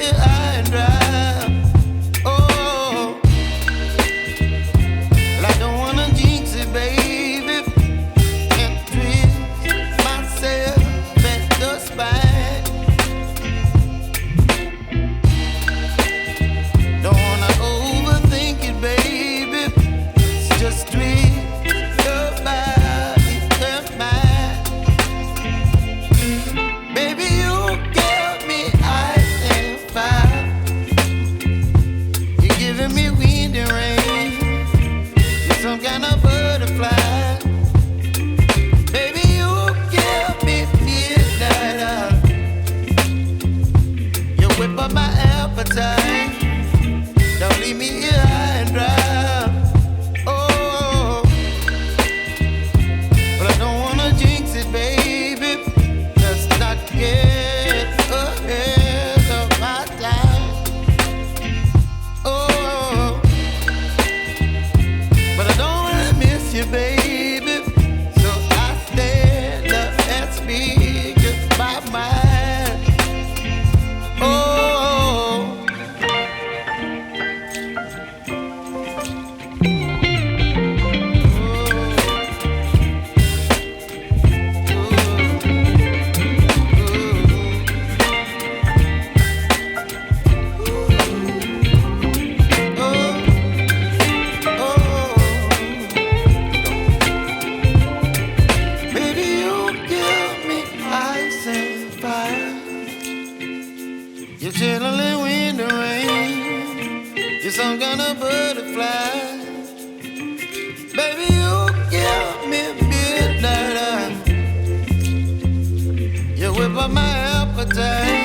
here high and dry. Oh, well, I don't wanna jinx it, baby, and twist myself at the spine. Don't wanna overthink it, baby. It's just twist your body and mine. Baby, you give me ice and fire. You're giving me wind and rain. You're some kind of butterfly. Baby, you give me midnight. You whip up my appetite. Don't leave me here high and dry. Oh, but I don't wanna jinx it, baby. Let's not get ahead of my time. Oh, but I don't wanna miss you, baby. So I stand up and speak my mind. Oh. Baby, you give me ice and fire. You're chilling wind and rain. You're some kind of butterfly. Baby, you give me midnight. You whip up my appetite.